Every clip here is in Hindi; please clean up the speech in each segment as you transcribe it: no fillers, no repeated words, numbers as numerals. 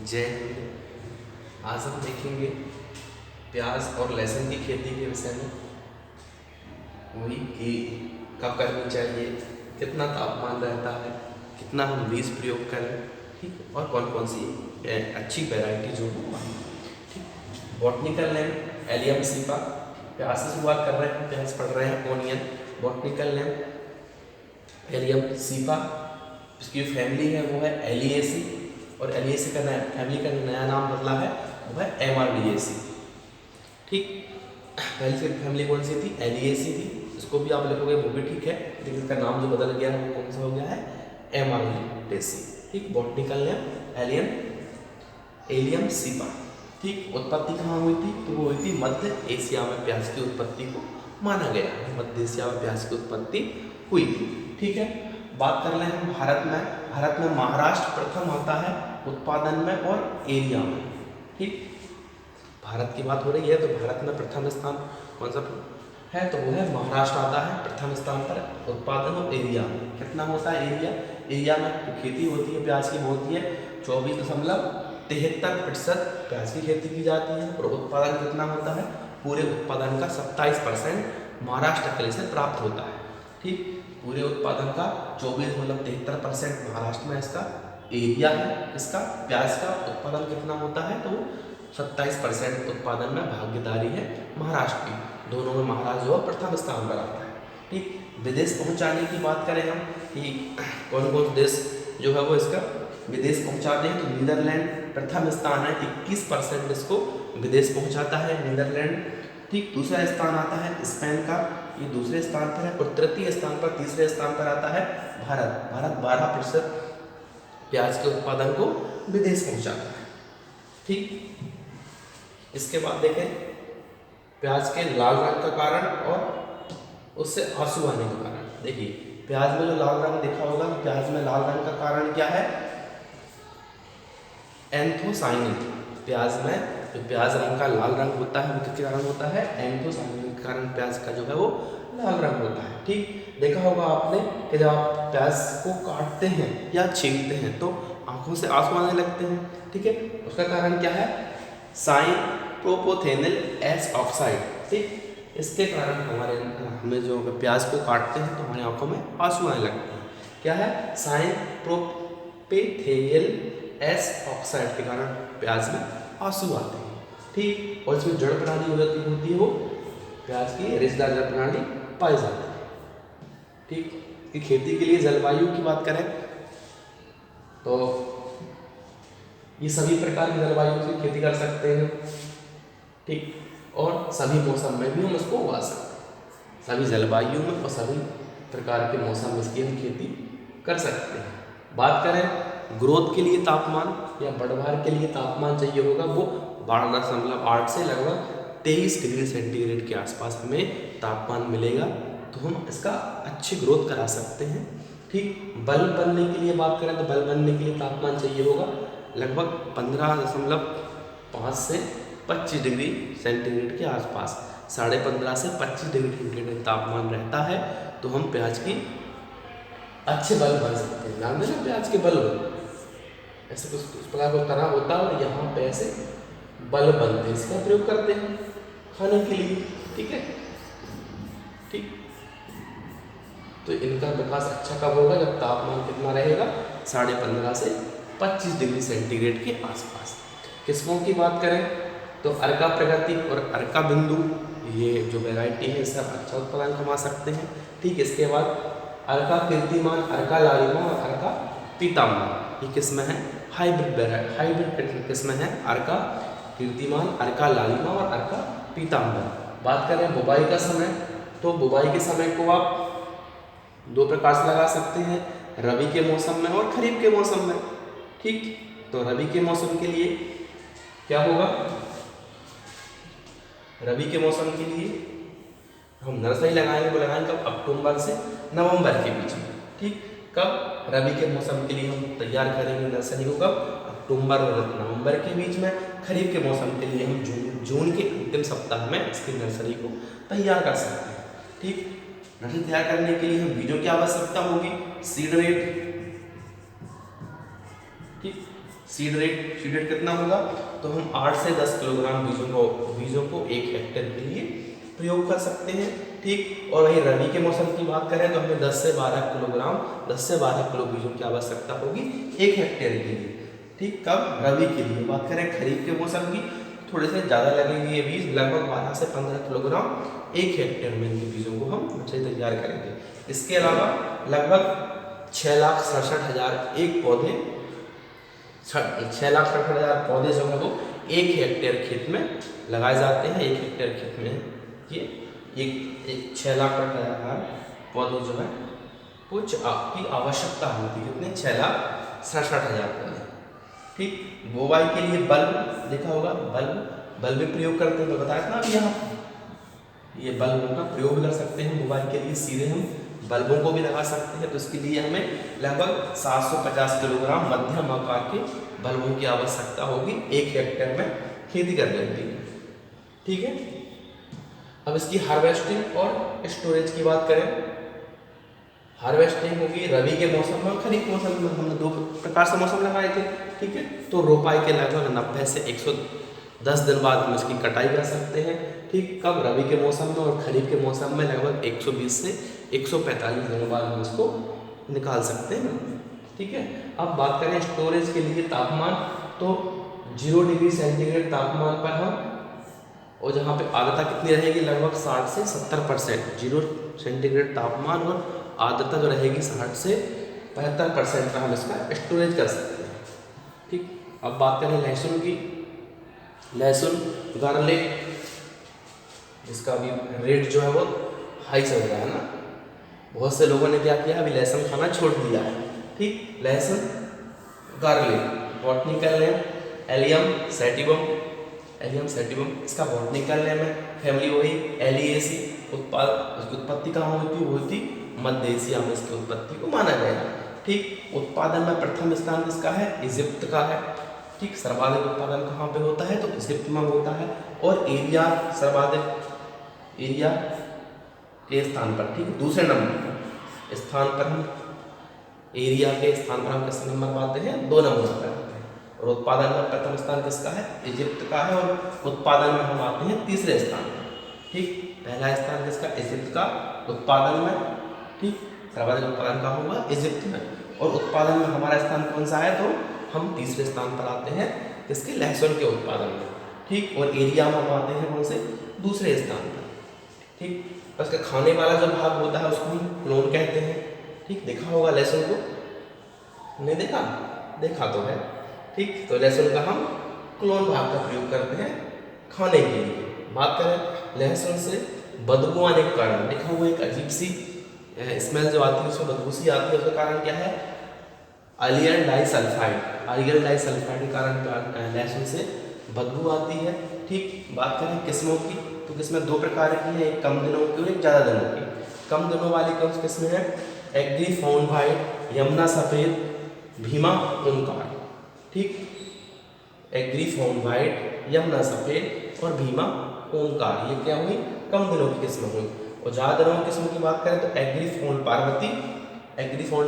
जय हिंद। आज हम देखेंगे प्याज और लहसुन की खेती के विषय में, वही कि कब करनी चाहिए, कितना तापमान रहता है, कितना हम बीज प्रयोग करें, ठीक, और कौन कौन सी अच्छी वैरायटी जो हो, ठीक। Botanical name allium cepa. प्याज से शुरुआत कर रहे हैं, प्याज पढ़ रहे हैं onion. Botanical name allium cepa, इसकी फैमिली है वो है एलिएसी, और एलिएसी का नया फैमिली का नया नाम बदला है, वो है एमआरडीएसी, ठीक। पहले फैमिली कौन सी थी? एलिएसी थी। इसको भी आप लिखोगे वो भी ठीक है, लेकिन इसका नाम जो बदल गया है वो कौन सा हो गया है? एमआरडीएसी, ठीक। बॉटनिकल नेम एलियम सीपा, ठीक। उत्पत्ति कहाँ हुई थी? तो वो हुई थी मध्य एशिया में प्याज की उत्पत्ति को माना गया है, मध्य एशिया में प्याज की उत्पत्ति हुई थी, ठीक है। बात कर लें हम भारत में। भारत में महाराष्ट्र प्रथम आता है उत्पादन में और एरिया में, ठीक। भारत की बात हो रही है तो भारत में प्रथम स्थान कौन सा है? तो वो है महाराष्ट्र आता है प्रथम स्थान पर उत्पादन और एरिया में। कितना होता है एरिया में जो खेती होती है प्याज की वो होती है 24.73% प्याज की खेती की जाती है, और उत्पादन कितना होता है? पूरे उत्पादन का 27% महाराष्ट्र किले से प्राप्त होता है, ठीक। पूरे उत्पादन का 24.73% महाराष्ट्र में इसका एरिया है, इसका प्याज का उत्पादन कितना होता है? तो 27% उत्पादन में भागीदारी है महाराष्ट्र की। दोनों में महाराष्ट्र जो है प्रथम स्थान पर आता है, ठीक। विदेश पहुंचाने की बात करें हम कि कौन कौन देश जो है वो इसका विदेश पहुंचाते हैं, तो नीदरलैंड प्रथम स्थान है, 21% इसको विदेश पहुंचाता है नीदरलैंड, ठीक। दूसरा स्थान आता है स्पेन का, ये दूसरे स्थान पर है, और तृतीय स्थान पर तीसरे स्थान पर आता है भारत 12% प्याज के उत्पादन को विदेश पहुंचाता है, ठीक। इसके बाद देखें प्याज के लाल रंग का कारण और उससे आंसू आने का कारण। देखिए प्याज में जो लाल रंग दिखा होगा, प्याज में लाल रंग का कारण क्या है? एंथोसाइनिन। प्याज में जो प्याज रंग का लाल रंग होता है वो किसके कारण होता है? एंथोसाइनिन के कारण प्याज का जो है वो लाल रंग होता है, ठीक। देखा होगा आपने कि जब आप प्याज को काटते हैं या छीलते हैं तो आंखों से आंसू आने लगते हैं, ठीक है। उसका कारण क्या है? साइप्रोपोथेनिल एस ऑक्साइड, ठीक। इसके कारण हमें जो प्याज को काटते हैं तो हमारी आंखों में आंसू आने लगते हैं। क्या है? साइप्रोपेथेनिल एस ऑक्साइड के कारण प्याज में आंसू आते हैं, ठीक। और इसमें जड़ प्रणाली होती है वो प्याज की रेशेदार जड़ प्रणाली पाई जाती है, ठीक। कि खेती के लिए जलवायु की बात करें तो ये सभी प्रकार की जलवायु की खेती कर सकते हैं, ठीक। और सभी मौसम में भी हम इसको उगा सकते हैं, सभी जलवायु में और सभी प्रकार के मौसम में इसकी हम खेती कर सकते हैं। बात करें ग्रोथ के लिए तापमान या बढ़वार के लिए तापमान चाहिए होगा, वो 12.8 से लगभग 23 डिग्री सेंटीग्रेड के आसपास हमें तापमान मिलेगा, तो हम इसका अच्छी ग्रोथ करा सकते हैं, ठीक। बल्ब बनने के लिए बात करें तो बल्ब बनने के लिए तापमान चाहिए होगा लगभग 15.5 से 25 डिग्री सेंटीग्रेड के आसपास। 15.5 से 25 डिग्री सेंटीग्रेड तापमान रहता है तो हम प्याज की अच्छे बल्ब बन सकते हैं। ध्यान देना प्याज के बल्ब ऐसे कुछ इस प्रकार का तरह होता है और यहाँ पे ऐसे बल्ब बनते हैं, इसका प्रयोग करते हैं खाने के लिए, ठीक है, ठीक। तो इनका विकास अच्छा कब होगा? जब तापमान कितना रहेगा? 15.5 से 25 डिग्री सेंटीग्रेड के आसपास। किस्मों की बात करें तो अर्का प्रगति और अर्का बिंदु, ये जो वैरायटी है इससे आप अच्छा उत्पादन कमा सकते हैं, ठीक। इसके बाद अर्का कीर्तिमान, अर्का लालिमा और अर्का पीताम्बर, ये किस्में हैं हाइब्रिड किस्में हैं अर्का कीर्तिमान, अर्का लालिमा और अर्का पीताम्बर। बात करें बुवाई का समय, तो बुवाई के समय को आप दो प्रकार से लगा सकते हैं, रबी के मौसम में और खरीफ के मौसम में, ठीक। तो रबी के मौसम के लिए क्या होगा? रबी के मौसम के लिए हम नर्सरी लगाएंगे, वो लगाएंगे कब? अक्टूबर से नवंबर के बीच में, ठीक। कब? रबी के मौसम के लिए हम तैयार करेंगे नर्सरी को कब? अक्टूबर और नवंबर के बीच में। खरीफ के मौसम के लिए हम जून के अंतिम सप्ताह में इसकी नर्सरी को तैयार कर सकते हैं, ठीक। नर्सरी तैयार करने के लिए हम बीजों की आवश्यकता होगी, सीड रेट, ठीक। सीड रेट कितना होगा, तो हम 8 से 10 किलोग्राम बीजों को 1 हेक्टेयर के लिए प्रयोग कर सकते हैं। ठीक, और वहीं रबी के मौसम की बात करें तो हमें 10 से 12 किलो बीजों की आवश्यकता होगी 1 हेक्टेयर के लिए। ठीक, कब, रबी के लिए। बात करें खरीफ के मौसम की, थोड़े से ज़्यादा लगेंगे ये बीज, लगभग 12 से 15 किलोग्राम 1 हेक्टेयर में इनके बीजों को हम अच्छे तैयार करेंगे। इसके अलावा लगभग 6,67,000 एक पौधे 6,67,000 पौधे जो है वो 1 हेक्टेयर खेत में लगाए जाते हैं। 1 हेक्टेयर खेत में ये एक 6,68,000 पौधे जो है कुछ आपकी आवश्यकता होती है, कितने, 6,67,000 पौधे। ठीक, बोवाई के लिए बल्ब देखा होगा, बल्ब भी प्रयोग करते हैं, तो बताया था ना यहाँ ये बल्बों का प्रयोग कर सकते हैं बोवाई के लिए, सीधे हम बल्बों को भी लगा सकते हैं। तो इसके लिए हमें लगभग 750 किलोग्राम मध्यम आकार के बल्बों की आवश्यकता होगी 1 हेक्टेयर में खेती करने के लिए। ठीक है, अब इसकी हार्वेस्टिंग और स्टोरेज की बात करें। हार्वेस्टिंग होगी रबी के मौसम में और खरीफ मौसम में, हमने 2 प्रकार से मौसम लगाए थे। ठीक है, तो रोपाई के लगभग 90 से 110 दिन बाद हम इसकी कटाई कर सकते हैं। ठीक, कब, रबी के मौसम में, और खरीफ के मौसम में लगभग 120 से 145 दिन बाद हम इसको निकाल सकते हैं। ठीक है, अब बात करें स्टोरेज के लिए तापमान, तो 0 डिग्री सेंटीग्रेड तापमान पर हम, और जहाँ पे आर्द्रता कितनी रहेगी, लगभग 60 से 70%। 0 सेंटीग्रेड तापमान और आर्द्रता जो रहेगी 60 से 75% का हम इसका स्टोरेज कर सकते हैं। ठीक, अब बात करें लहसुन की। लहसुन, गार्लिक, इसका भी रेट जो है वो हाई चल रहा है ना। बहुत से लोगों ने क्या किया, अभी लहसुन खाना छोड़ दिया है। ठीक, लहसुन, garlic, botanical name allium sativum, इसका बॉटनिकल नेम है, फैमिली वही एलिएसी। इसकी उत्पत्ति कहाँ हुई थी, वो हुई थी मध्य एशिया में इसकी उत्पत्ति को माना गया। ठीक, उत्पादन में प्रथम स्थान किसका है, इजिप्ट का है। ठीक, सर्वाधिक उत्पादन कहाँ पे होता है, तो इजिप्ट में होता है। और एरिया, सर्वाधिक एरिया के स्थान पर, ठीक, दूसरे नंबर स्थान पर हम, एरिया के स्थान पर हम किस नंबर पाते हैं, 2 नंबर पर आते हैं। और उत्पादन में प्रथम स्थान किसका है, इजिप्ट का है। और उत्पादन में हम आते हैं तीसरे स्थान पर। ठीक, पहला स्थान किसका, इजिप्ट का उत्पादन में। ठीक, सर्वाधिक उत्पादन का होगा इजिप्ट में, और उत्पादन में हमारा स्थान कौन सा है, तो हम तीसरे स्थान पर आते हैं किसके, लहसुन के उत्पादन में। ठीक, और एरिया में हम आते हैं कौन से, दूसरे स्थान पर। ठीक, उसका खाने वाला जो भाग होता है उसको हम क्लोन कहते हैं। ठीक, देखा होगा लहसुन को, नहीं देखा, देखा तो है। ठीक, तो लहसुन का हम क्लोन भाग का प्रयोग करते हैं खाने के लिए। बात करें लहसुन से बदबू आने के कारण, देखा हुआ एक अजीब सी स्मेल जो आती है, उसमें बदबू सी आती है, उसका कारण क्या है, अलियल डाइसल्फाइड के कारण लहसुन से बदबू आती है। ठीक, बात करें किस्मों की, तो किस्में 2 प्रकार की हैं, एक कम दिनों की और एक ज़्यादा दिनों की। कम दिनों वाली कौन सी किस्में हैं, एग्री फाउंड व्हाइट, यमुना सफ़ेद, भीमा ओमकार। ठीक, एग्री फाउंड व्हाइट, यमुना सफ़ेद और भीमा ओमकार, ये क्या हुई, कम दिनों की किस्में हुई। और ज़्यादा दिनों की किस्मों की बात करें तो एग्री फाउंड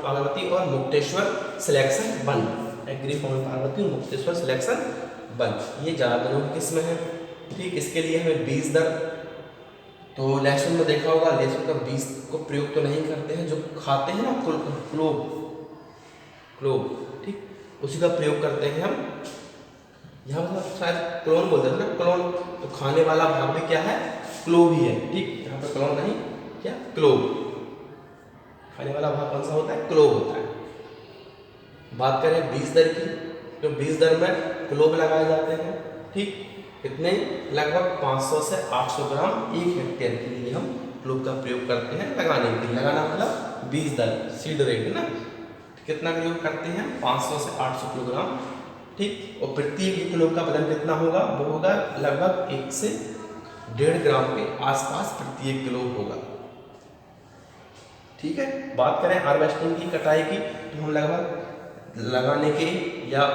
पार्वती और मुक्तेश्वर सिलेक्शन 1, एग्री फाउंड पार्वती और मुक्तेश्वर सिलेक्शन 1, ये ज़्यादा दिनों की किस्में हैं। ठीक, इसके लिए हमें बीज दर, तो लहसुन में देखा होगा लहसुन का बीज को प्रयोग तो नहीं करते हैं, जो खाते हैं ना क्लोव, ठीक, उसी का प्रयोग करते हैं हम। यहाँ पर शायद क्लोन बोलते हैं ना, क्लोन, तो खाने वाला भाग भी क्या है, क्लोव ही है। ठीक, यहाँ पर क्लोन नहीं, क्या, क्लोव, खाने वाला भाग कौन सा होता है, क्लोव होता है। बात करें बीज दर की, तो बीज दर में क्लोव लगाए जाते हैं। ठीक, कितने, लगभग 500 से 800 ग्राम 1 हेक्टेयर के लिए हम क्लोव का प्रयोग करते हैं लगाने के लिए। लगाना मतलब बीज दर, सीड रेट ना, कितना प्रयोग करते हैं, 500 से 800 किलोग्राम। ठीक, और प्रति 1 किलो का वजन कितना होगा, वो होगा लगभग 1 से 1.5 ग्राम के आसपास प्रति 1 किलो होगा। ठीक है, बात करें हार्वेस्टिंग की, कटाई की, तो हम लगभग लगाने के या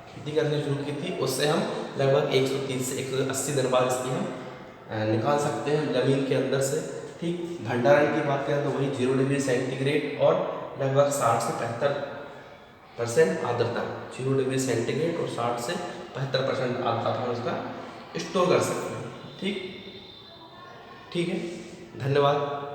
खेती करनी शुरू की थी, उससे हम लगभग 130 से 180 दिन बाद इसकी हम निकाल सकते हैं ज़मीन के अंदर से। ठीक, भंडारण की बात करें तो वही 0 डिग्री सेंटीग्रेड और लगभग 60 से 75 परसेंट आर्द्रता, 0 डिग्री सेंटीग्रेड और 60 से 75% आर्द्रता हम उसका स्टोर कर सकते हैं। ठीक है, धन्यवाद।